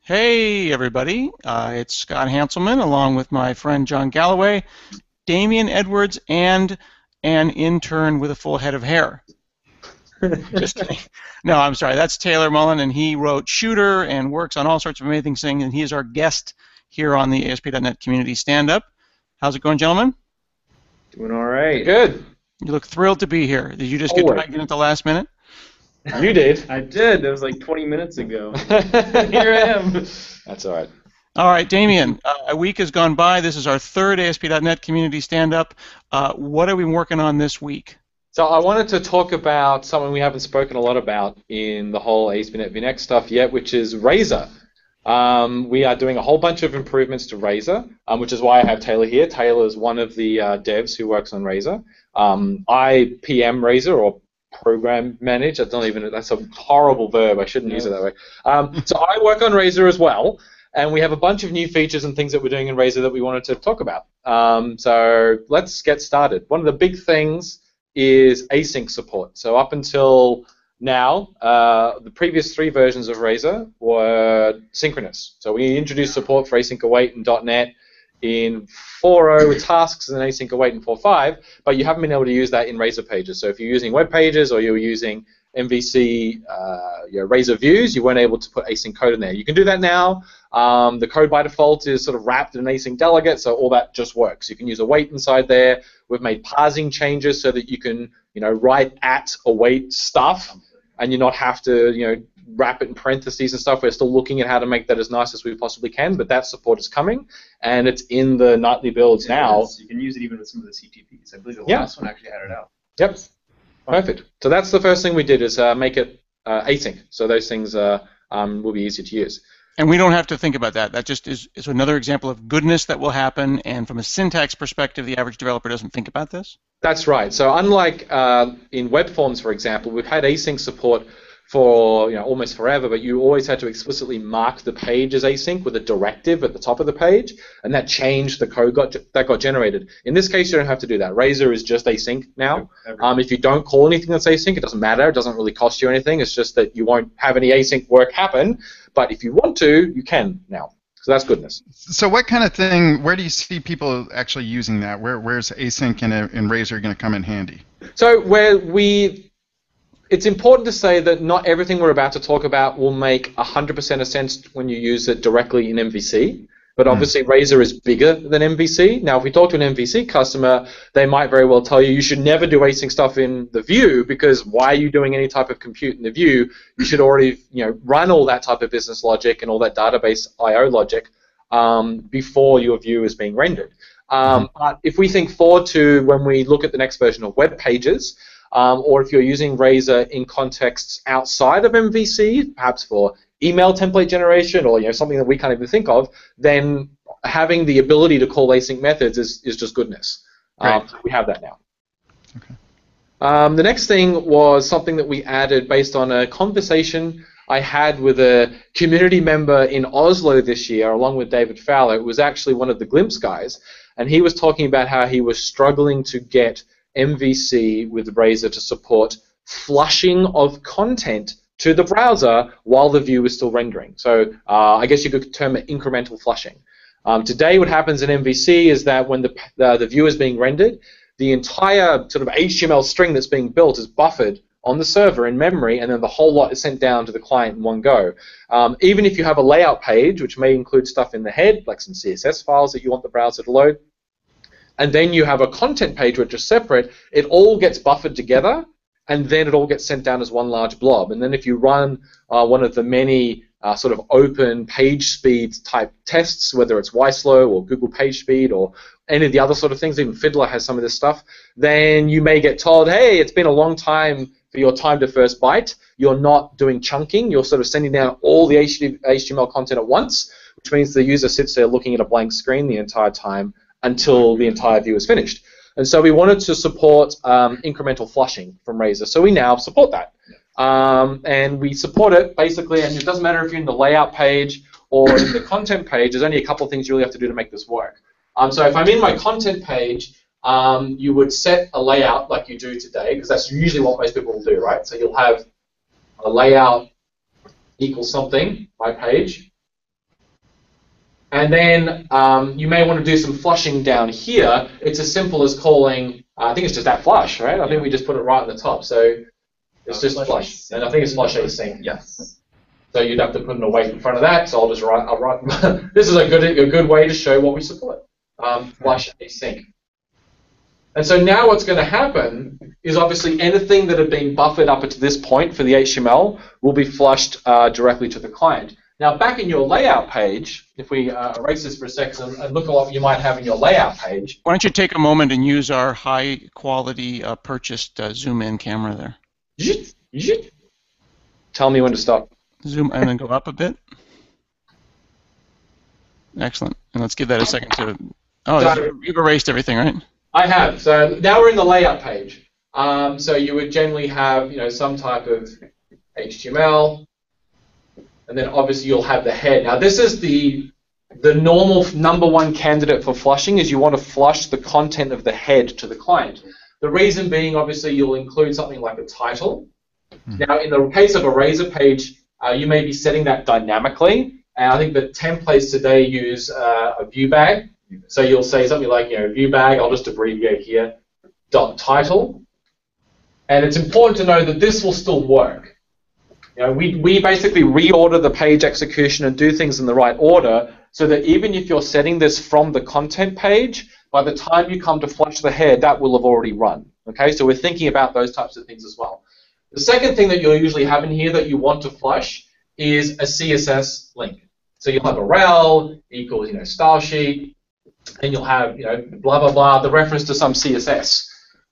Hey, everybody. It's Scott Hanselman along with my friend John Galloway, Damian Edwards, and an intern with a full head of hair. Just kidding. No, I'm sorry. That's Taylor Mullen, and he wrote Shooter and works on all sorts of amazing things, and he is our guest here on the ASP.NET Community Stand-Up. How's it going, gentlemen? Doing all right. Good. You look thrilled to be here. Did you just get Always. dragged in at the last minute? You did. I did. That was like 20 minutes ago. Here I am. That's all right. All right, Damian, a week has gone by. This is our third ASP.NET Community Stand-Up. What are we working on this week? So I wanted to talk about something we haven't spoken a lot about in the whole ASP.NET VNext stuff yet, which is Razor. We are doing a whole bunch of improvements to Razor, which is why I have Taylor here. Taylor is one of the devs who works on Razor. I PM Razor, or program manage. That's a horrible verb. I shouldn't use it that way. So I work on Razor as well, and we have a bunch of new features and things that we're doing in Razor that we wanted to talk about. So let's get started. One of the big things is async support. So up until now, the previous three versions of Razor were synchronous. So we introduced support for async await in .NET in 4.0 with tasks and async await in 4.5, but you haven't been able to use that in Razor pages. So if you're using web pages or you're using MVC Razor views, you weren't able to put async code in there. You can do that now. The code by default is sort of wrapped in an async delegate, so all that just works. You can use await inside there. We've made parsing changes so that you can write at await stuff, and you not have to wrap it in parentheses and stuff. We're still looking at how to make that as nice as we possibly can, but that support is coming, and it's in the nightly builds now. You can use it even with some of the CTPs. I believe the Yeah. last one actually had it out. Yep. Perfect. So that's the first thing we did, is make it async. So those things will be easy to use. And we don't have to think about that. That just is another example of goodness that will happen, and from a syntax perspective, the average developer doesn't think about this? That's right. So unlike in web forms, for example, we've had async support for almost forever, but you always had to explicitly mark the page as async with a directive at the top of the page, and that changed the code that got generated. In this case, you don't have to do that. Razor is just async now. If you don't call anything that's async, it doesn't matter. It doesn't really cost you anything. It's just that you won't have any async work happen, but if you want to, you can now. So that's goodness. So what kind of thing, where do you see people actually using that? Where's async in Razor going to come in handy? So it's important to say that not everything we're about to talk about will make 100% of sense when you use it directly in MVC, but obviously Razor is bigger than MVC. Now, if we talk to an MVC customer, they might very well tell you should never do async stuff in the view, because why are you doing any type of compute in the view? You should already run all that type of business logic and all that database I/O logic before your view is being rendered. But if we think forward to when we look at the next version of web pages, or if you're using Razor in contexts outside of MVC, perhaps for email template generation or something that we can't even think of, then having the ability to call async methods is just goodness. Right. We have that now. Okay. The next thing was something that we added based on a conversation I had with a community member in Oslo this year, along with David Fowler. It was actually one of the Glimpse guys, and he was talking about how he was struggling to get MVC with Razor to support flushing of content to the browser while the view is still rendering. So I guess you could term it incremental flushing. Today what happens in MVC is that when the view is being rendered, the entire sort of HTML string that's being built is buffered on the server in memory, and then the whole lot is sent down to the client in one go. Even if you have a layout page, which may include stuff in the head, like some CSS files that you want the browser to load, and then you have a content page which is separate, it all gets buffered together, and then it all gets sent down as one large blob. And then if you run one of the many sort of open page speed type tests, whether it's YSlow or Google PageSpeed or any of the other sort of things, even Fiddler has some of this stuff, then you may get told, hey, it's been a long time for your time to first byte. You're not doing chunking. You're sort of sending down all the HTML content at once, which means the user sits there looking at a blank screen the entire time until the entire view is finished. And so we wanted to support incremental flushing from Razor. So we now support that. And we support it basically, and it doesn't matter if you're in the layout page or in the content page. There's only a couple of things you really have to do to make this work. So if I'm in my content page, you would set a layout like you do today, because that's usually what most people will do, right? So you'll have a layout equals something, my page, And then you may want to do some flushing down here. It's as simple as calling, I think it's just that flush, right? I think we just put it right on the top. So it's just flush. And I think it's flush async. Yes. So you'd have to put an await in front of that. So I'll just write. This is a good way to show what we support. Flush async. And so now what's going to happen is obviously anything that had been buffered up to this point for the HTML will be flushed directly to the client. Now back in your layout page, if we erase this for a second and look at what you might have in your layout page. Why don't you take a moment and use our high quality purchased zoom in camera there. Tell me when to stop. Zoom and then go up a bit. Excellent. And let's give that a second to. Oh, you've erased everything, right? I have. So now we're in the layout page. So you would generally have, some type of HTML, and then obviously you'll have the head. Now this is the normal #1 candidate for flushing is you want to flush the content of the head to the client. The reason being, obviously, you'll include something like a title. Now, in the case of a Razor page, you may be setting that dynamically. And I think the templates today use a view bag. So you'll say something like, view bag, I'll just abbreviate here, .title. And it's important to know that this will still work. We basically reorder the page execution and do things in the right order so that even if you're setting this from the content page, by the time you come to flush the head, that will have already run. Okay, so we're thinking about those types of things as well. The second thing that you'll usually have in here that you want to flush is a CSS link. So you'll have a rel equals style sheet, and you'll have blah blah blah, the reference to some CSS.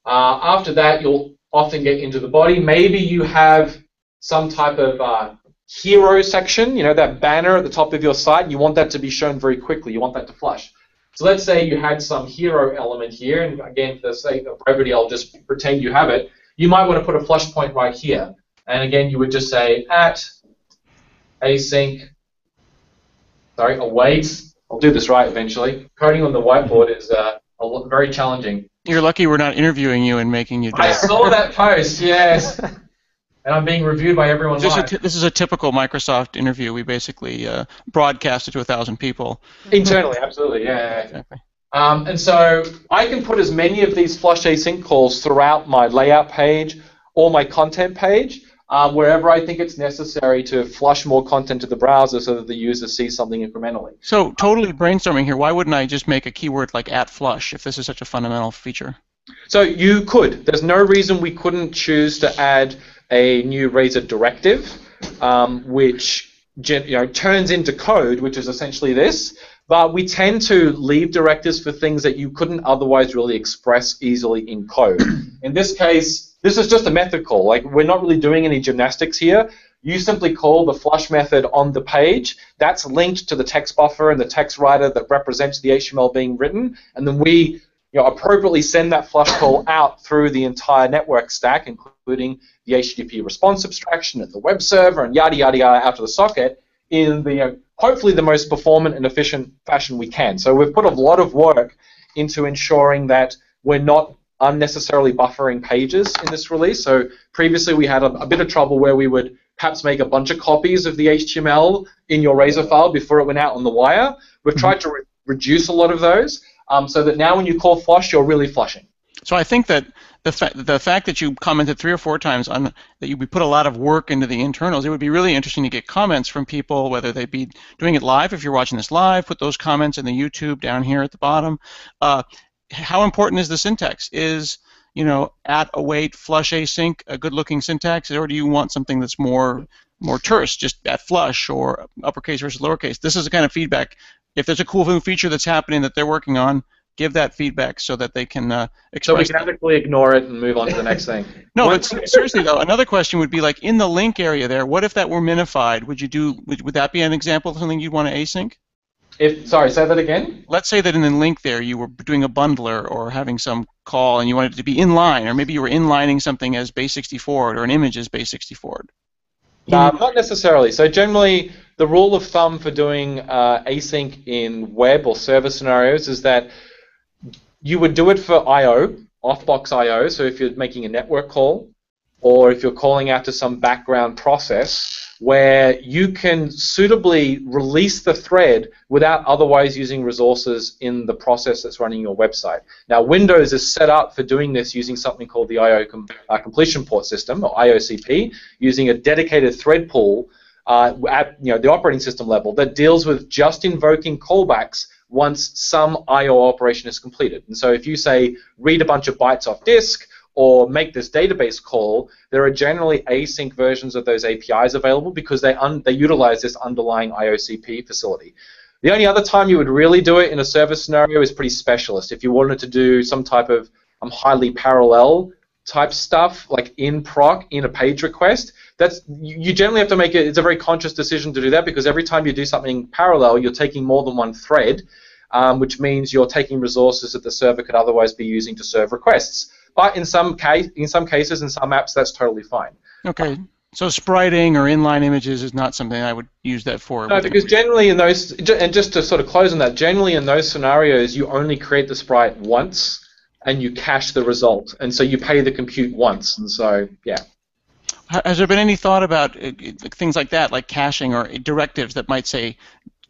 After that, you'll often get into the body. Maybe you have some type of hero section, that banner at the top of your site, and you want that to be shown very quickly. You want that to flush. So let's say you had some hero element here, and again, for the sake of brevity, I'll just pretend you have it. You might want to put a flush point right here. And again, you would just say at async, await. I'll do this right eventually. Coding on the whiteboard is very challenging. You're lucky we're not interviewing you and making you do I it. saw that post, yes. And I'm being reviewed by everyone live. This is a typical Microsoft interview. We basically broadcast it to 1,000 people. Internally, absolutely, yeah. Exactly. And so I can put as many of these flush async calls throughout my layout page or my content page, wherever I think it's necessary to flush more content to the browser so that the user sees something incrementally. So totally brainstorming here, why wouldn't I just make a keyword like @flush if this is such a fundamental feature? So you could. There's no reason we couldn't choose to add a new Razor directive, which turns into code, which is essentially this. But we tend to leave directives for things that you couldn't otherwise really express easily in code. In this case, this is just a method call. Like, we're not really doing any gymnastics here. You simply call the flush method on the page. That's linked to the text buffer and the text writer that represents the HTML being written. And then we appropriately send that flush call out through the entire network stack, including the HTTP response abstraction and the web server and yada, yada, yada out to the socket in the hopefully the most performant and efficient fashion we can. So we've put a lot of work into ensuring that we're not unnecessarily buffering pages in this release. So previously we had a bit of trouble where we would perhaps make a bunch of copies of the HTML in your Razor file before it went out on the wire. We've tried to reduce a lot of those so that now when you call flush, you're really flushing. So I think that the fact that you commented 3 or 4 times on that we put a lot of work into the internals, it would be really interesting to get comments from people, whether they be doing it live, if you're watching this live, put those comments in the YouTube down here at the bottom. How important is the syntax? Is @await flush async a good-looking syntax, or do you want something that's more terse, just @flush or uppercase versus lowercase? This is the kind of feedback. If there's a cool new feature that's happening that they're working on, give that feedback so that they can express. So we can ethically ignore it and move on to the next thing. No, but seriously though, another question would be like in the link area there. What if that were minified? Would that be an example of something you'd want to async? Sorry, say that again. Let's say that in the link there you were doing a bundler or having some call and you wanted it to be inline, or maybe you were inlining something as base64 or an image as base64. Not necessarily. So generally, the rule of thumb for doing async in web or server scenarios is that you would do it for I/O, off-box I/O. So if you're making a network call, or if you're calling out to some background process, where you can suitably release the thread without otherwise using resources in the process that's running your website. Now, Windows is set up for doing this using something called the IO completion port system, or IOCP, using a dedicated thread pool at the operating system level that deals with just invoking callbacks once some IO operation is completed. And so if you say, read a bunch of bytes off disk, or make this database call, there are generally async versions of those APIs available because they utilize this underlying IOCP facility. The only other time you would really do it in a service scenario is pretty specialist. If you wanted to do some type of highly parallel type stuff, like in proc, in a page request, you generally have to make it, it's a very conscious decision to do that, because every time you do something parallel, you're taking more than one thread, which means you're taking resources that the server could otherwise be using to serve requests. But in some cases, in some apps, that's totally fine. Okay, so spriting or inline images is not something I would use that for. No, because generally in those, and just to sort of close on that, generally in those scenarios, you only create the sprite once, and you cache the result, and so you pay the compute once, and so yeah. Has there been any thought about things like that, like caching or directives that might say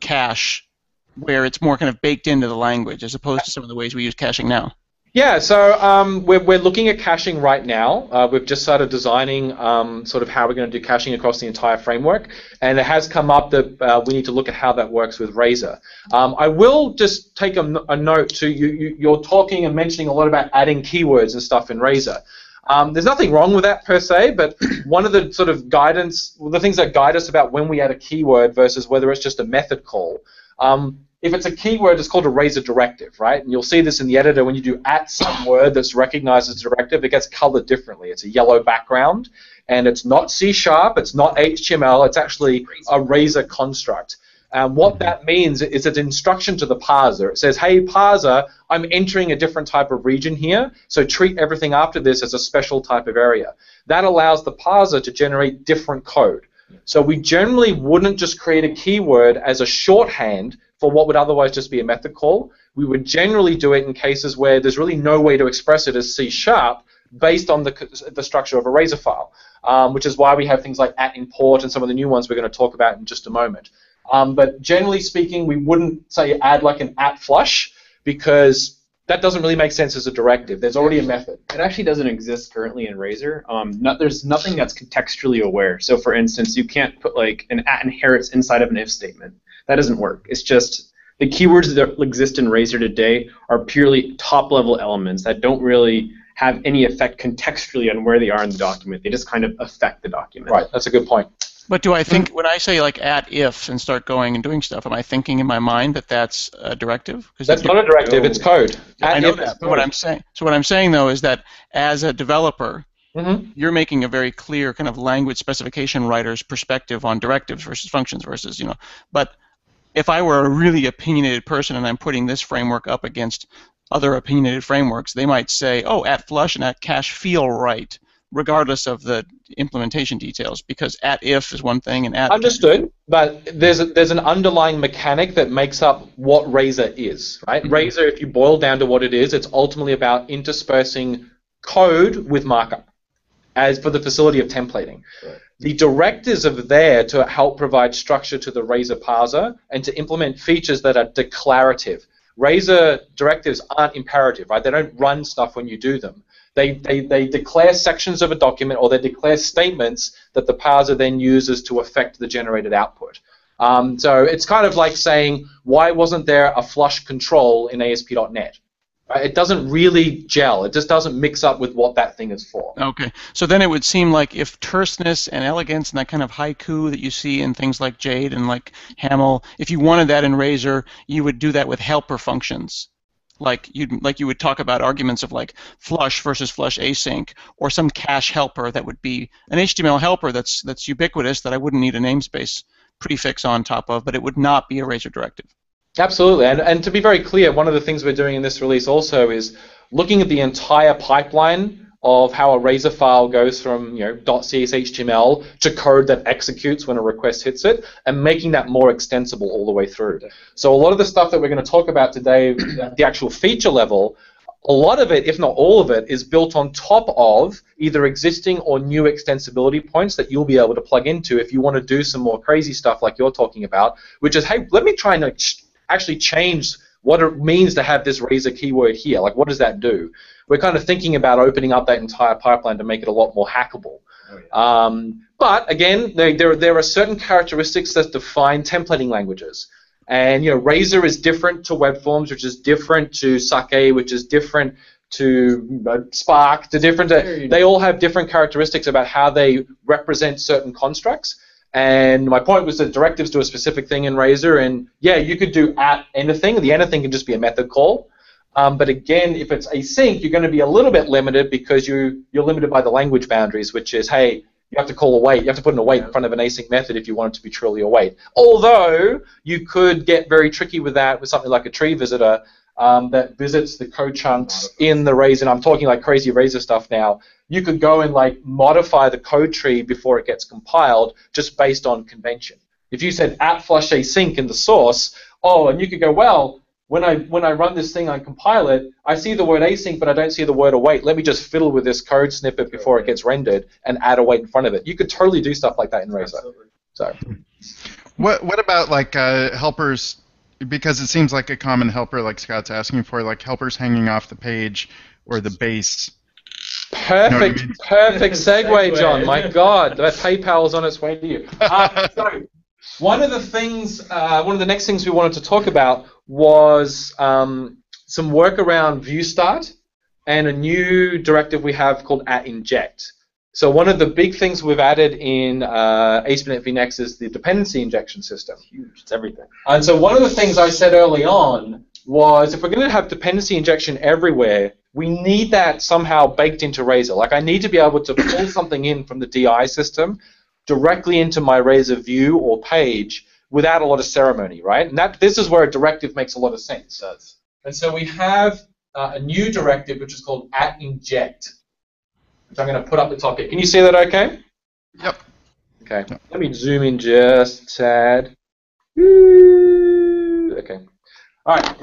cache, where it's more kind of baked into the language as opposed to some of the ways we use caching now? Yeah, so we're looking at caching right now. We've just started designing sort of how we're going to do caching across the entire framework, and it has come up that we need to look at how that works with Razor. I will just take a note to you're talking and mentioning a lot about adding keywords and stuff in Razor. There's nothing wrong with that per se, but one of the sort of guidance, the things that guide us about when we add a keyword versus whether it's just a method call. If it's a keyword, it's called a Razor directive, right? And you'll see this in the editor when you do at some word that's recognized as a directive, it gets colored differently. It's a yellow background, and it's not C#, it's not HTML, it's actually a Razor construct. What that means is it's an instruction to the parser. It says, hey, parser, I'm entering a different type of region here, so treat everything after this as a special type of area. That allows the parser to generate different code. So we generally wouldn't just create a keyword as a shorthand for what would otherwise just be a method call. We would generally do it in cases where there's really no way to express it as C# based on the structure of a Razor file, which is why we have things like @import and some of the new ones we're going to talk about in just a moment. But generally speaking, we wouldn't say add like an @flush, because that doesn't really make sense as a directive. There's already a method. It actually doesn't exist currently in Razor. There's nothing that's contextually aware. So for instance, you can't put like an @inherits inside of an if statement. That doesn't work. It's just the keywords that exist in Razor today are purely top-level elements that don't really have any effect contextually on where they are in the document. They just kind of affect the document. Right, that's a good point. But do I think, when I say like @if and start going and doing stuff, am I thinking in my mind that that's a directive? That's not a directive, it's code. I know that, but what I'm saying though is that as a developer, you're making a very clear kind of language specification writer's perspective on directives versus functions versus, but if I were a really opinionated person and I'm putting this framework up against other opinionated frameworks, they might say, oh, @flush and @cache feel right, regardless of the implementation details, because @if is one thing and Understood, but there's an underlying mechanic that makes up what Razor is, right? Razor, if you boil down to what it is, it's ultimately about interspersing code with markup, as for the facility of templating. Right. The directives are there to help provide structure to the Razor parser and to implement features that are declarative. Razor directives aren't imperative, right? They don't run stuff when you do them. They declare sections of a document, or they declare statements that the parser then uses to affect the generated output. So it's kind of like saying, why wasn't there a flush control in ASP.NET? It doesn't really gel. It just doesn't mix up with what that thing is for. Okay. So then it would seem like if terseness and elegance and that kind of haiku that you see in things like Jade and like Hamel, if you wanted that in Razor, you would do that with helper functions. Like you would talk about arguments of like flush versus flush async, or some cache helper that would be an HTML helper that's ubiquitous that I wouldn't need a namespace prefix on top of, but it would not be a Razor directive. Absolutely, and to be very clear, one of the things we're doing in this release also is looking at the entire pipeline of how a Razor file goes from .cshtml to code that executes when a request hits it, and making that more extensible all the way through. So a lot of the stuff that we're going to talk about today, the actual feature level, A lot of it, if not all of it, is built on top of either existing or new extensibility points that you'll be able to plug into if you want to do some more crazy stuff like you're talking about, which is, hey, let me try and actually change what it means to have this Razor keyword here. Like, what does that do? We're kind of thinking about opening up that entire pipeline to make it a lot more hackable. Oh, yeah. But again, there are certain characteristics that define templating languages. And Razor is different to web forms, which is different to Sake, which is different to Spark, to different. They all have different characteristics about how they represent certain constructs. And my point was that directives do a specific thing in Razor, and yeah, you could do at anything. The anything can just be a method call. But again, if it's async, you're going to be a little bit limited because you're limited by the language boundaries, which is, hey, you have to call await. You have to put an await in front of an async method if you want it to be truly await. Although you could get very tricky with that with something like a tree visitor that visits the code chunks in the Razor. And I'm talking like crazy Razor stuff now. You could go and like modify the code tree before it gets compiled just based on convention. If you said at flush async in the source, and you could go, well, when I run this thing and compile it, I see the word async, but I don't see the word await. Let me just fiddle with this code snippet before it gets rendered and add await in front of it. You could totally do stuff like that in Razor. So, what about like helpers? Because it seems like a common helper, like Scott's asking for, like helpers hanging off the page or the base. Perfect, perfect segue, John. My God, that PayPal's on its way to you. So, one of the next things we wanted to talk about was some work around view start and a new directive we have called @inject. So one of the big things we've added in ASP.NET VNext is the dependency injection system. Huge, it's everything. And so one of the things I said early on was if we're going to have dependency injection everywhere, we need that somehow baked into Razor. Like I need to be able to pull something in from the DI system directly into my Razor view or page without a lot of ceremony, right? And this is where a directive makes a lot of sense. And so we have a new directive which is called @inject, which I'm going to put up the top here. Can you see that okay? Yep. Okay. Yep. Let me zoom in just a tad. Okay. All right.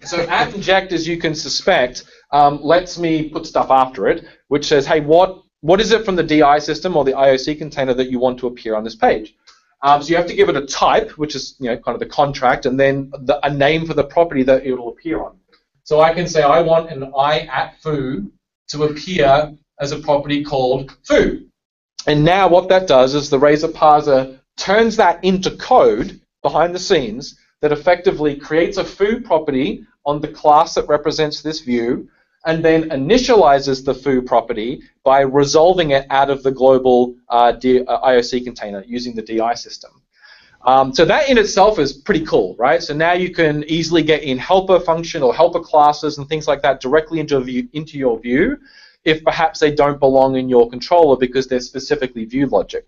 So @inject, as you can suspect, lets me put stuff after it, which says, hey, what is it from the DI system or the IOC container that you want to appear on this page? So you have to give it a type, which is kind of the contract, and then a name for the property that it will appear on. So I can say I want an I@foo to appear as a property called foo. And now what that does is the Razor parser turns that into code behind the scenes that effectively creates a foo property on the class that represents this view, and then initializes the foo property by resolving it out of the global IOC container using the DI system. So that in itself is pretty cool, right? So now you can easily get in helper function or helper classes and things like that directly into your view if perhaps they don't belong in your controller because they're specifically view logic.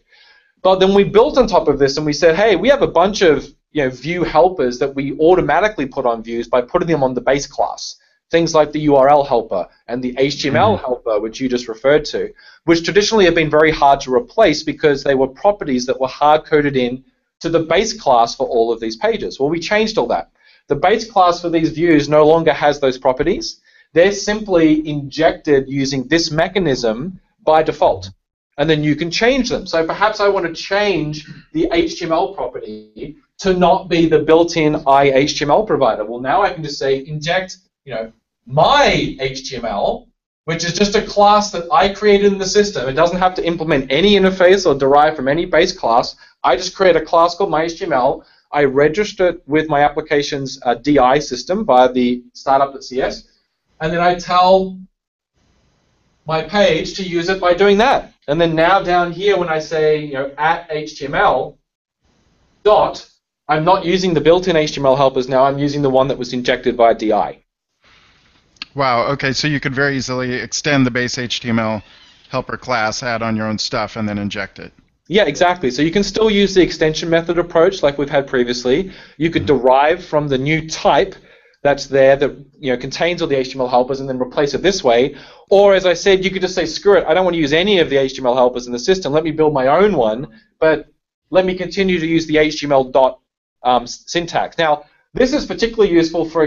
But then we built on top of this and we said, hey, we have a bunch of view helpers that we automatically put on views by putting them on the base class. Things like the URL helper and the HTML helper, which you just referred to, which traditionally have been very hard to replace because they were properties that were hard-coded in to the base class for all of these pages. Well, we changed all that. The base class for these views no longer has those properties. They're simply injected using this mechanism by default. And then you can change them. So perhaps I want to change the HTML property to not be the built-in HTML provider. Well, now I can just say inject, my HTML, which is just a class that I created in the system. It doesn't have to implement any interface or derive from any base class. I just create a class called my HTML. I register it with my application's DI system via the startup.cs, and then I tell my page to use it by doing that. And then now down here when I say @HTML dot, I'm not using the built-in HTML helpers now. I'm using the one that was injected via DI. Wow, okay, so you could very easily extend the base HTML helper class, add on your own stuff, and then inject it. Yeah, exactly. So you can still use the extension method approach like we've had previously. You could derive from the new type that's there that contains all the HTML helpers and then replace it this way. Or as I said, you could just say, screw it, I don't want to use any of the HTML helpers in the system. Let me build my own one, but let me continue to use the HTML dot syntax. Now, this is particularly useful for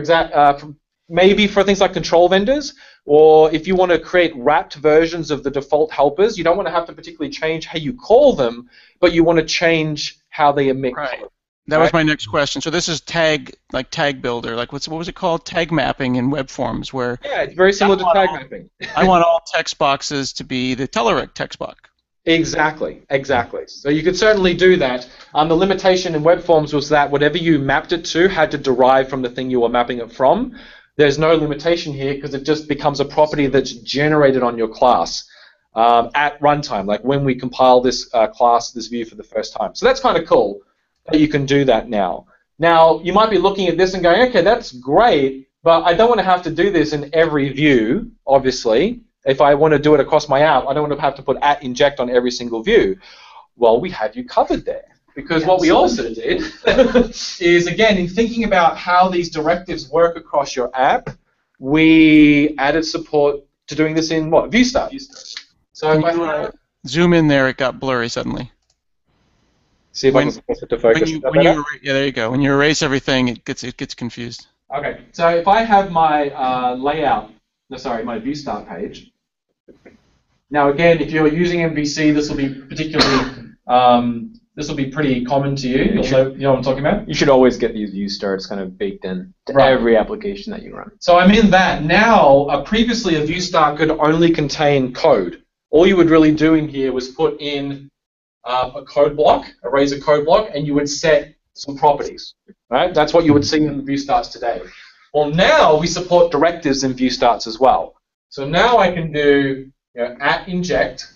maybe for things like control vendors, or if you want to create wrapped versions of the default helpers, you don't want to have to particularly change how you call them, but you want to change how they emit Right. code. That was my next question. So this is tag builder, like what was it called? Tag mapping in web forms, where Yeah, it's very similar to tag mapping. I want all text boxes to be the Telerik text box. Exactly. So you could certainly do that. The limitation in web forms was that whatever you mapped it to had to derive from the thing you were mapping it from. There's no limitation here because it just becomes a property that's generated on your class at runtime, like when we compile this class, this view for the first time. So that's kind of cool that you can do that now. Now, you might be looking at this and going, okay, that's great, but I don't want to have to do this in every view, obviously. If I want to do it across my app, I don't want to have to put @inject on every single view. Well, we have you covered there. Because what we also did is, again, in thinking about how these directives work across your app, we added support to doing this in what? ViewStart. So Can you zoom in there? It got blurry suddenly. See if I can force it to focus. Yeah, there you go. When you erase everything, it gets confused. Okay, so if I have my my ViewStart page. Now, again, if you're using MVC, this will be particularly. This will be pretty common to you. You know what I'm talking about? You should always get these view starts kind of baked in to every application that you run. So I'm in that. Now, previously a view start could only contain code. All you would really do in here was put in a code block, erase a code block, and you would set some properties. Right? That's what you would see in the view starts today. Well, now we support directives in view starts as well. So now I can do @inject.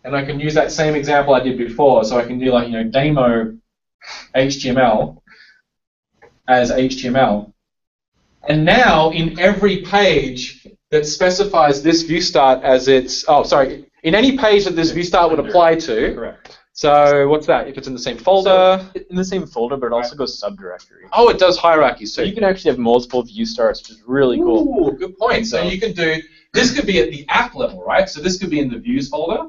And I can use that same example I did before. So I can do like, demo HTML as HTML. And now in every page that specifies this view start as its, in any page that this view start would apply to. Correct. So what's that? If it's in the same folder? So in the same folder, but it also goes subdirectory. Oh, it does hierarchies too. So you can actually have multiple view starts, which is really cool. Ooh, good point. So you can do, this could be at the app level, right? So this could be in the views folder.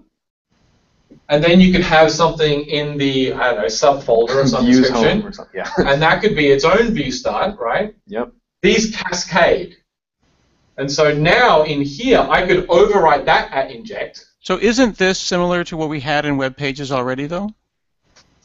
And then you could have something in the, subfolder of some description. Or something. Yeah. And that could be its own view start, right? Yep. These cascade. And so now in here, I could overwrite that @inject. So isn't this similar to what we had in web pages already, though?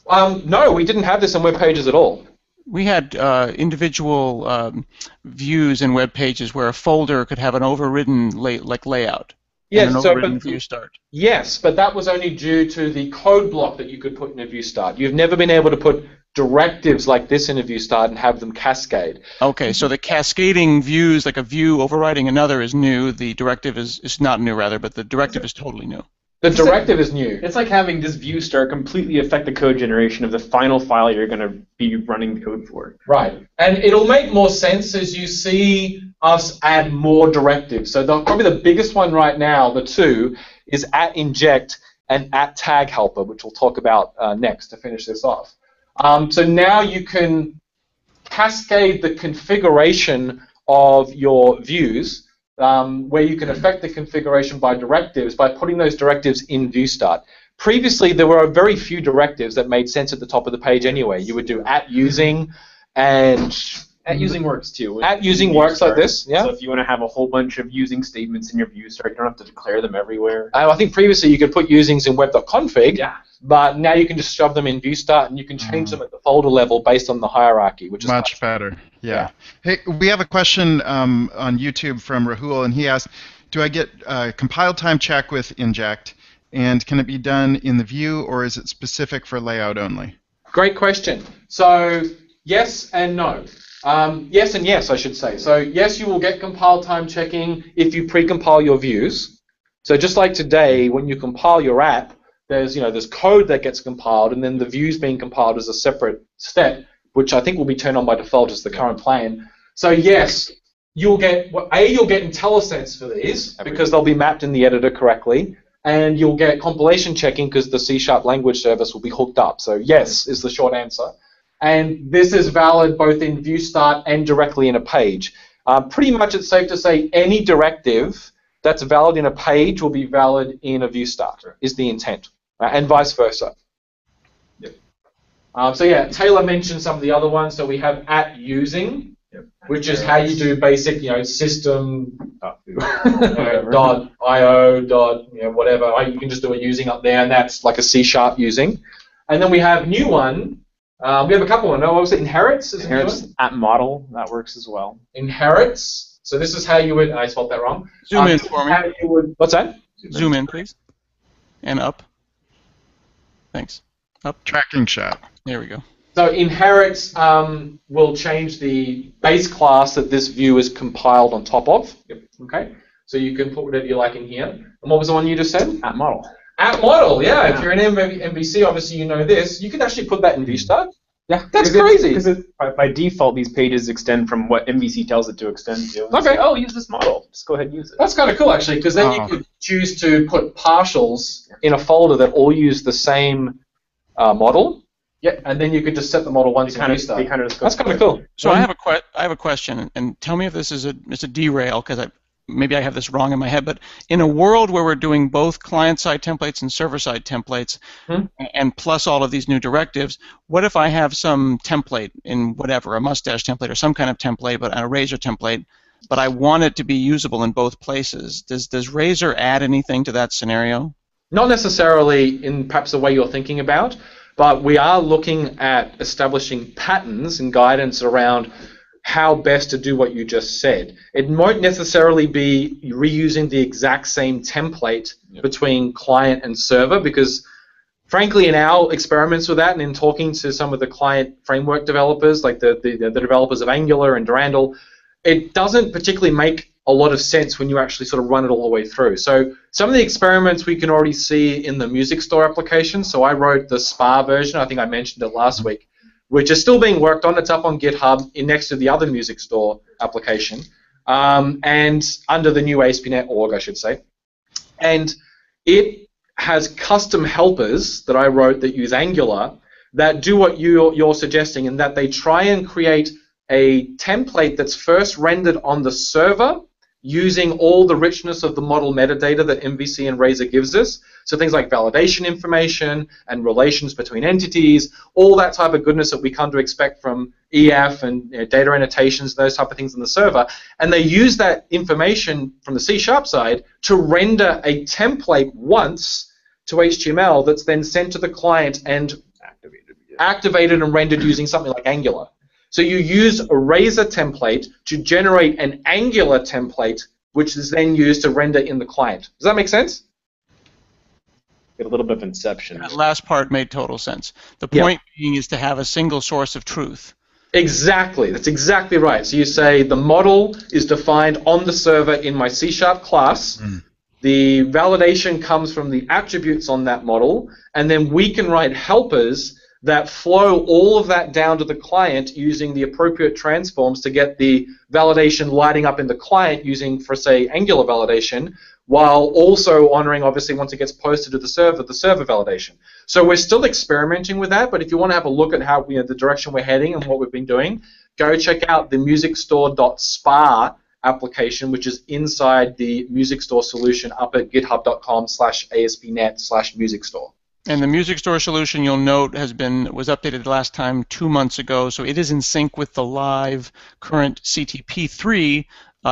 No, we didn't have this in web pages at all. We had individual views in web pages where a folder could have an overridden layout. Yes, and an overridden view start. Yes, but that was only due to the code block that you could put in a view start. You've never been able to put directives like this in a view start and have them cascade. Okay, so the cascading views, like a view overriding another, is new. The directive is not new, rather, but the directive is totally new. The directive is new. It's like having this view start completely affect the code generation of the final file you're going to be running the code for. Right. And it'll make more sense as you see us add more directives. So probably the biggest one right now, the two, is @inject and @tag-helper, which we'll talk about next to finish this off. So now you can cascade the configuration of your views, where you can affect the configuration by directives by putting those directives in ViewStart. Previously, there were very few directives that made sense at the top of the page anyway. You would do @using and @using works too. @using works like this, yeah. So if you want to have a whole bunch of using statements in your view start, you don't have to declare them everywhere. I think previously you could put usings in web.config, yeah. But now you can just shove them in ViewStart and you can change them at the folder level based on the hierarchy, which is much better. Yeah. Hey, we have a question on YouTube from Rahul, and he asked, do I get compile time check with Inject, and can it be done in the view, or is it specific for layout only? Great question. So yes and no. Yes and yes, I should say. So yes, you will get compile time checking if you pre-compile your views. So just like today, when you compile your app, there's code that gets compiled, and then the views being compiled is a separate step, which I think will be turned on by default as the current plan. So yes, you'll get IntelliSense for these because they'll be mapped in the editor correctly, and you'll get compilation checking because the C# language service will be hooked up. So yes is the short answer. And this is valid both in ViewStart and directly in a page. Pretty much it's safe to say any directive that's valid in a page will be valid in a ViewStart, is the intent, and vice versa. Yep. So yeah, Taylor mentioned some of the other ones. So we have @using. Yep. which is how you do basic, system.io. Whatever. You can just do a using up there, and that's like a C# using. And then we have a new one. We have a couple of them. What was it? Inherits? Inherits at model. That works as well. Inherits. So this is how you would. I spelled that wrong. Zoom in for me. What's that? Zoom in, please. And up. Thanks. Up. Tracking shot. There we go. So inherits will change the base class that this view is compiled on top of. Yep. Okay. So you can put whatever you like in here. And what was the one you just said? At model. At model, yeah. If you're an MVC, obviously you know this. You can actually put that in VStart. Yeah, that's crazy. Because by default, these pages extend from what MVC tells it to extend to. Okay. Say, oh, use this model. Just go ahead and use it. That's kind of cool, actually, because then you could choose to put partials in a folder that all use the same model. Yeah, and then you could just set the model once in VStart. That's kind of cool. So I have a question, and tell me if this is a derail, because maybe I have this wrong in my head, but in a world where we're doing both client-side templates and server-side templates, and plus all of these new directives, what if I have some template in whatever, a mustache template or some kind of template, but a Razor template, but I want it to be usable in both places? Does Razor add anything to that scenario? Not necessarily in perhaps the way you're thinking about, but we are looking at establishing patterns and guidance around how best to do what you just said. It won't necessarily be reusing the exact same template between client and server, because frankly, in our experiments with that and in talking to some of the client framework developers, like the developers of Angular and Durandal, it doesn't particularly make a lot of sense when you actually sort of run it all the way through. So some of the experiments we can already see in the music store application. So I wrote the SPA version, I think I mentioned it last week, which is still being worked on. It's up on GitHub next to the other music store application, and under the new ASP.NET org, I should say. And it has custom helpers that I wrote that use Angular that do what you're suggesting, in that they try and create a template that's first rendered on the server using all the richness of the model metadata that MVC and Razor gives us. So things like validation information and relations between entities, all that type of goodness that we come to expect from EF and data annotations, those type of things in the server. And they use that information from the C# side to render a template once to HTML that's then sent to the client and activated and rendered using something like Angular. So you use a Razor template to generate an Angular template, which is then used to render in the client. Does that make sense? Get a little bit of inception. That last part made total sense. The point being is to have a single source of truth. Exactly. That's exactly right. So you say the model is defined on the server in my C# class. The validation comes from the attributes on that model, and then we can write helpers that flow all of that down to the client using the appropriate transforms to get the validation lighting up in the client using, for say, Angular validation, while also honoring, obviously, once it gets posted to the server validation. So we're still experimenting with that, but if you want to have a look at how the direction we're heading and what we've been doing, go check out the musicstore.spa application, which is inside the Music Store solution up at github.com/ASP.NET/musicstore. And the Music Store solution, you'll note, was updated last time 2 months ago, so it is in sync with the live current CTP3,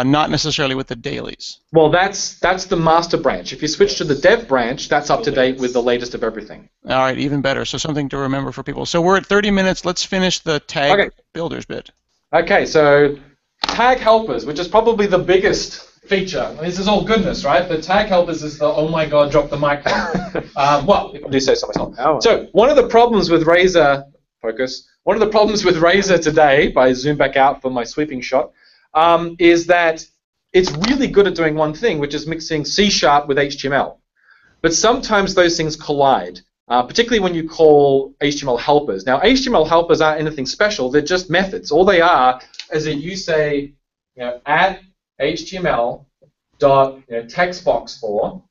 not necessarily with the dailies. Well, that's the master branch. If you switch to the dev branch, that's up to date with the latest of everything. All right, even better. So something to remember for people. So we're at 30 minutes. Let's finish the tag builders bit. Okay, so tag helpers, which is probably the biggest feature. I mean, this is all goodness, right? But tag helpers is the, oh my God, drop the mic down. Well, if I do say so myself. So one of the problems with Razor, one of the problems with Razor today, if I zoom back out for my sweeping shot, is that it's really good at doing one thing, which is mixing C# with HTML. But sometimes those things collide, particularly when you call HTML helpers. Now, HTML helpers aren't anything special. They're just methods. All they are is that you say, add HTML dot text box for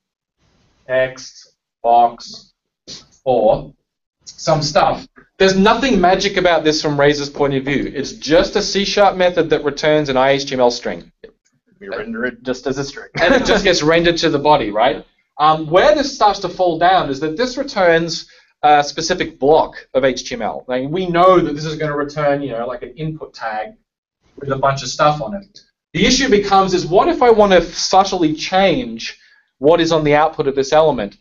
some stuff. There's nothing magic about this from Razor's point of view. It's just a C# method that returns an IHTML string. We render it just as a string. And it just gets rendered to the body, right? Where this starts to fall down is that this returns a specific block of HTML. Like, we know that this is going to return, like an input tag with a bunch of stuff on it. The issue becomes is what if I want to subtly change what is on the output of this element?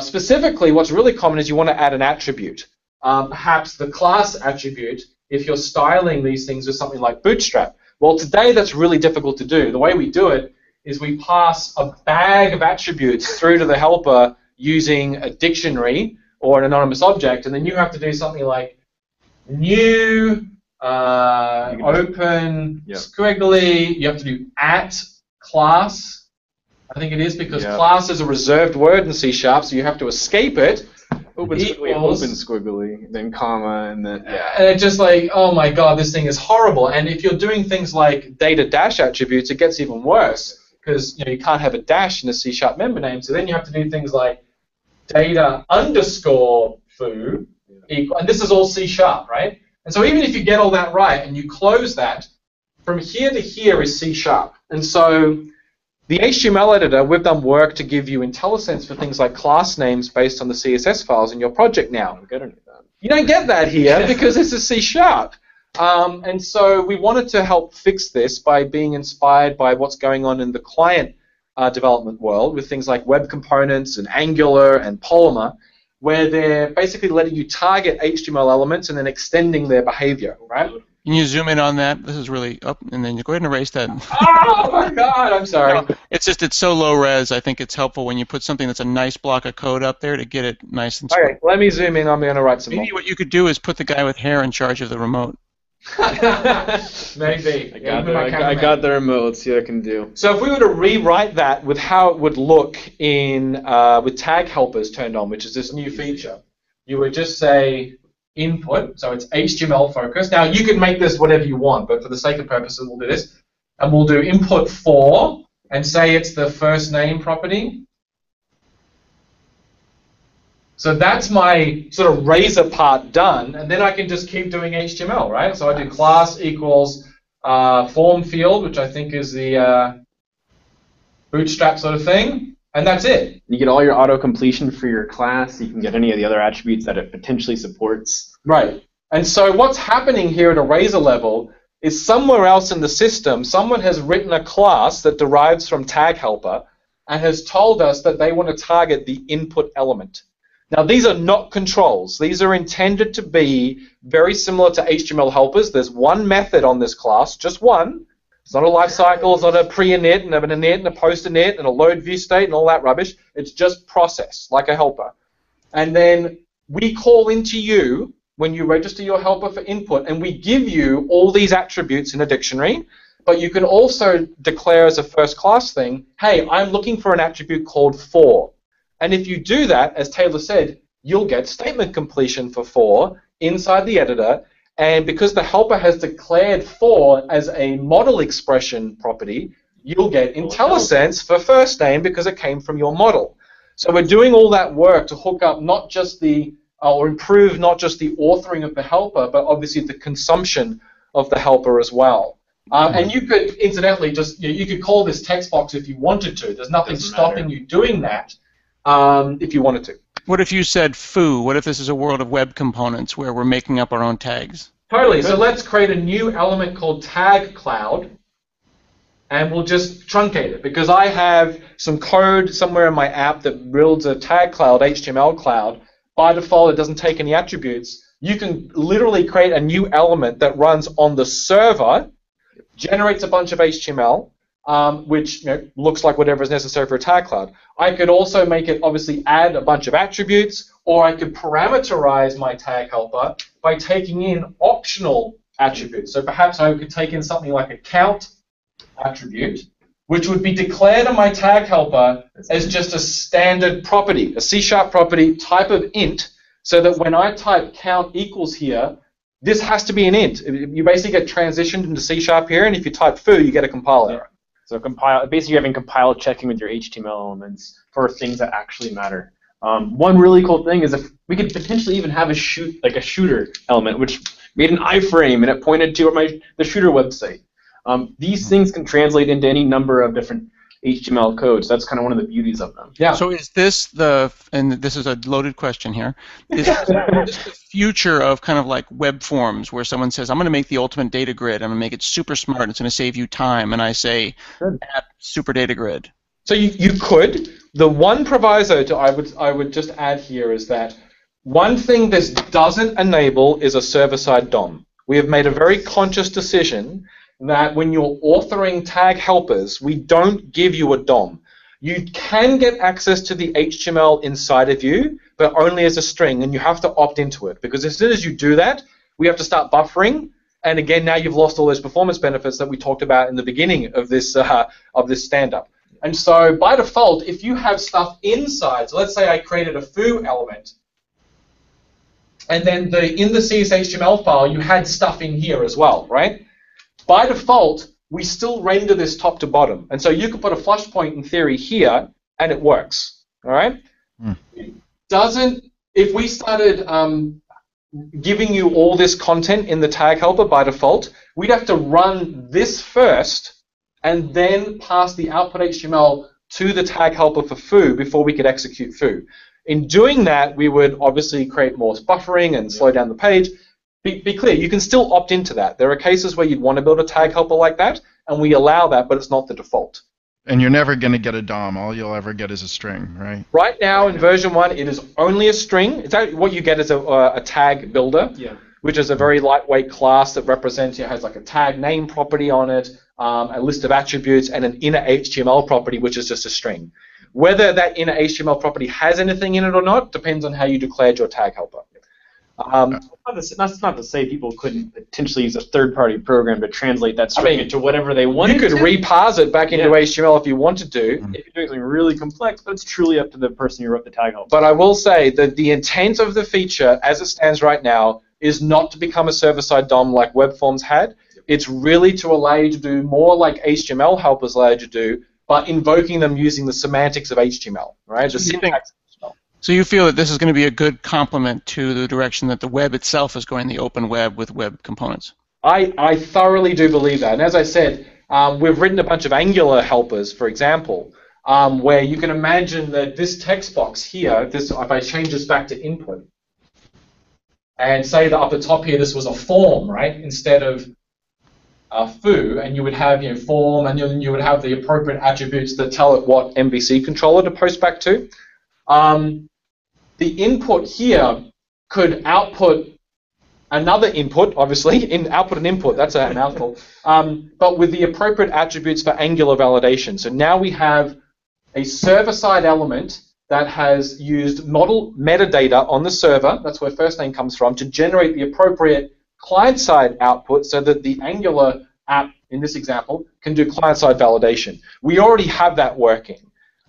Specifically, what's really common is you want to add an attribute. Perhaps the class attribute, if you're styling these things with something like Bootstrap. Well, today that's really difficult to do. The way we do it is we pass a bag of attributes through to the helper using a dictionary or an anonymous object, and then you have to do something like new, open, squiggly. You have to do @class. I think it is because class is a reserved word in C#, so you have to escape it. Open squiggly, then comma, and then and it's just like, oh my god, this thing is horrible. And if you're doing things like data dash attributes, it gets even worse because you can't have a dash in a C# member name. So then you have to do things like data underscore foo equal, and this is all C#, right? And so even if you get all that right and you close that, from here to here is C#. And so the HTML editor, we've done work to give you IntelliSense for things like class names based on the CSS files in your project now. You don't get that here because this is C#. And so we wanted to help fix this by being inspired by what's going on in the client development world with things like web components and Angular and Polymer, where they're basically letting you target HTML elements and then extending their behavior, right? Can you zoom in on that? This is really up, and then you go ahead and erase that. Oh my God, I'm sorry. No, it's just it's so low res. I think it's helpful when you put something that's a nice block of code up there to get it nice and small. Okay, let me zoom in. I'm going to write some Maybe what you could do is put the guy with hair in charge of the remote. Maybe. I got the remote. Let's see what I can do. So if we were to rewrite that with how it would look in with tag helpers turned on, which is this new feature, you would just say input, so it's HTML focused. Now you can make this whatever you want, but for the sake of purposes, we'll do this. And we'll do input for, and say it's the first name property. So that's my sort of razor part done, and then I can just keep doing HTML, right? So I do class equals form field, which I think is the Bootstrap sort of thing, and that's it. You get all your auto-completion for your class. You can get any of the other attributes that it potentially supports. Right. And so what's happening here at a razor level is somewhere else in the system, someone has written a class that derives from tag helper and has told us that they want to target the input element. Now, these are not controls. These are intended to be very similar to HTML helpers. There's one method on this class, just one. It's not a life cycle. It's not a pre-init and an init and a post-init and a load view state and all that rubbish. It's just process, like a helper. And then we call into you when you register your helper for input, and we give you all these attributes in a dictionary. But you can also declare as a first-class thing, hey, I'm looking for an attribute called for. And if you do that, as Taylor said, you'll get statement completion for for inside the editor. And because the helper has declared for as a model expression property, you'll get IntelliSense for first name because it came from your model. So we're doing all that work to hook up not just the, or improve not just the authoring of the helper, but obviously the consumption of the helper as well. And you could, incidentally, just, you could call this text box if you wanted to. There's nothing stopping you doing that. If you wanted to. What if you said foo? What if this is a world of web components where we're making up our own tags? Totally. So let's create a new element called tag cloud, and we'll just truncate it because I have some code somewhere in my app that builds a tag cloud, HTML cloud. By default, it doesn't take any attributes. You can literally create a new element that runs on the server, generates a bunch of HTML, which looks like whatever is necessary for a tag cloud. I could also make it obviously add a bunch of attributes, or I could parameterize my tag helper by taking in optional attributes. So perhaps I could take in something like a count attribute, which would be declared on my tag helper as just a standard property, a C# property type of int, so that when I type count equals here, this has to be an int. You basically get transitioned into C# here, and if you type foo, you get a compile error. So basically you're having compile checking with your HTML elements for things that actually matter. One really cool thing is if we could potentially even have a shooter element, which made an iframe and it pointed to the shooter website. These things can translate into any number of different HTML code. So that's kind of one of the beauties of them. Yeah. So is this and this is a loaded question here, is this the future of kind of like web forms where someone says, I'm going to make the ultimate data grid, I'm going to make it super smart, it's going to save you time, and I say, add super data grid? So you could. The one proviso I would just add here is that one thing this doesn't enable is a server-side DOM. We have made a very conscious decision that when you're authoring tag helpers, we don't give you a DOM. You can get access to the HTML inside of you, but only as a string, and you have to opt into it, because as soon as you do that, we have to start buffering, and again, now you've lost all those performance benefits that we talked about in the beginning of this stand-up. And so by default, if you have stuff inside, so let's say I created a foo element, and then in the CSHTML file, you had stuff in here as well, right? By default, we still render this top to bottom. And so you could put a flush point in theory here, and it works, all right? It doesn't, if we started giving you all this content in the tag helper by default, we'd have to run this first and then pass the output HTML to the tag helper for foo before we could execute foo. In doing that, we would obviously create more buffering and slow down the page. Be clear, you can still opt into that. There are cases where you'd want to build a tag helper like that, and we allow that, but it's not the default. And you're never going to get a DOM. All you'll ever get is a string, right? Right now, in version 1, it is only a string. It's actually, what you get is a tag builder, which is a very lightweight class that represents, it has like a tag name property on it, a list of attributes, and an inner HTML property, which is just a string. Whether that inner HTML property has anything in it or not depends on how you declared your tag helper. That's not to say people couldn't potentially use a third-party program to translate that string into whatever they wanted. You could reparse it back into HTML if you wanted to. If you're doing something really complex, but it's truly up to the person who wrote the tag helper. But I will say that the intent of the feature, as it stands right now, is not to become a server-side DOM like web forms had. It's really to allow you to do more like HTML helpers allow you to do, but invoking them using the semantics of HTML, right? The syntax. So you feel that this is going to be a good complement to the direction that the web itself is going, the open web with web components? I thoroughly do believe that. And as I said, we've written a bunch of Angular helpers, for example, where you can imagine that this text box here, if I change this back to input, and say that up the top here this was a form, right, instead of foo, and you would have form, and then you would have the appropriate attributes that tell it what MVC controller to post back to. The input here could output another input, obviously, output an input, that's a mouthful, but with the appropriate attributes for Angular validation. So now we have a server-side element that has used model metadata on the server, that's where first name comes from, to generate the appropriate client-side output so that the Angular app, in this example, can do client-side validation. We already have that working.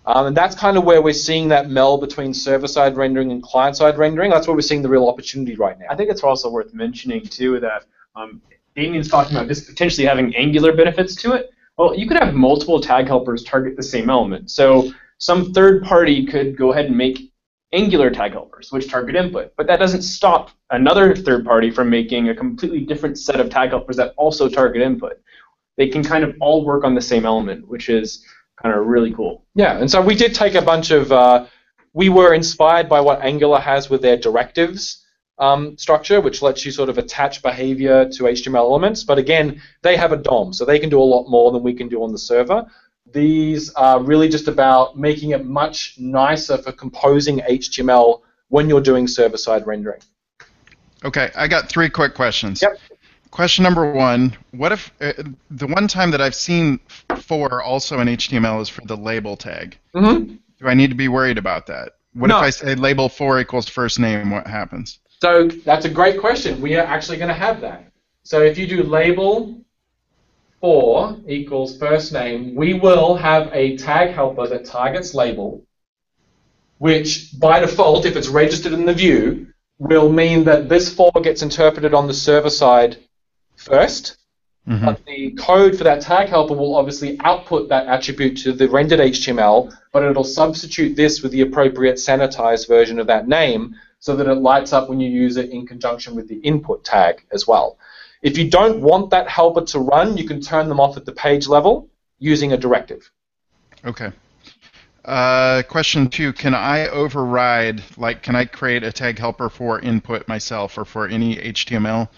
And that's kind of where we're seeing that meld between server-side rendering and client-side rendering. That's where we're seeing the real opportunity right now. I think it's also worth mentioning, too, that Damien's talking about this potentially having Angular benefits to it. Well, you could have multiple tag helpers target the same element. So some third party could go ahead and make Angular tag helpers, which target input. But that doesn't stop another third party from making a completely different set of tag helpers that also target input. They can kind of all work on the same element, which is kind of really cool. Yeah, and so we did take a bunch of, we were inspired by what Angular has with their directives structure, which lets you sort of attach behavior to HTML elements. But again, they have a DOM, so they can do a lot more than we can do on the server. These are really just about making it much nicer for composing HTML when you're doing server-side rendering. Okay, I got 3 quick questions. Yep. Question number 1, what if the one time that I've seen for also in HTML is for the label tag? Mm-hmm. Do I need to be worried about that? What No. if I say label 4 equals first name, what happens? So that's a great question. We are actually going to have that. So if you do label 4 equals first name, we will have a tag helper that targets label, which by default, if it's registered in the view, will mean that this 4 gets interpreted on the server side first, but the code for that tag helper will obviously output that attribute to the rendered HTML, but it'll substitute this with the appropriate sanitized version of that name so that it lights up when you use it in conjunction with the input tag as well. If you don't want that helper to run, you can turn them off at the page level using a directive. Okay. Question 2, can I override, like, can I create a tag helper for input myself or for any HTML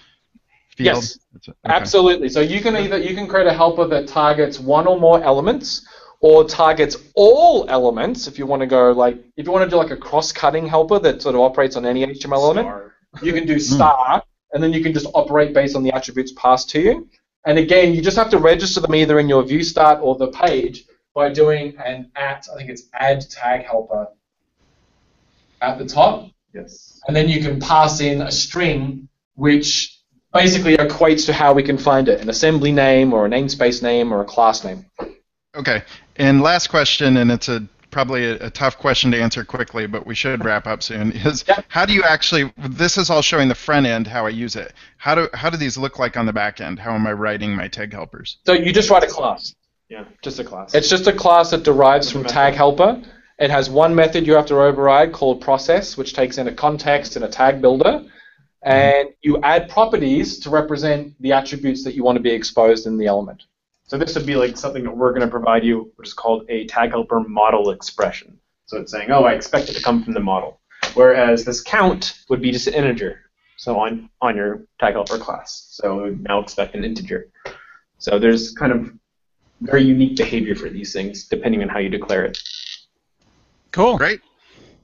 field? Yes, Okay. absolutely. So you can create a helper that targets one or more elements, or targets all elements. If you want to do like a cross-cutting helper that sort of operates on any HTML element, you can do star, and then you can just operate based on the attributes passed to you. And again, you just have to register them either in your view start or the page by doing an I think it's add tag helper at the top. Yes. And then you can pass in a string which basically equates to how we can find it, an assembly name or a namespace name or a class name. Okay. And last question, and it's probably a tough question to answer quickly, but we should wrap up soon, is how do you actually, this is all showing the front end, how I use it. How do these look like on the back end? How am I writing my tag helpers? So you just write a class. Yeah, just a class. It's just a class that derives from tag helper. It has one method you have to override called process, which takes in a context and a tag builder. And you add properties to represent the attributes that you want to be exposed in the element. So this would be like something that we're going to provide you, which is called a tag helper model expression. So it's saying, oh, I expect it to come from the model. Whereas this count would be just an integer. So on your tag helper class. So we would now expect an integer. So there's kind of very unique behavior for these things, depending on how you declare it. Cool. Great.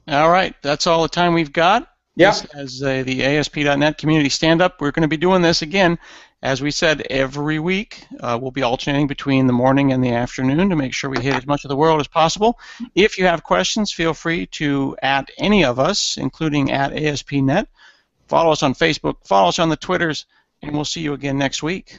All right, that's all the time we've got. Yeah. As the ASP.NET Community Stand-Up, we're going to be doing this again, as we said, every week. We'll be alternating between the morning and the afternoon to make sure we hit as much of the world as possible. If you have questions, feel free to @ any of us, including @ ASP.NET. Follow us on Facebook, follow us on the Twitters, and we'll see you again next week.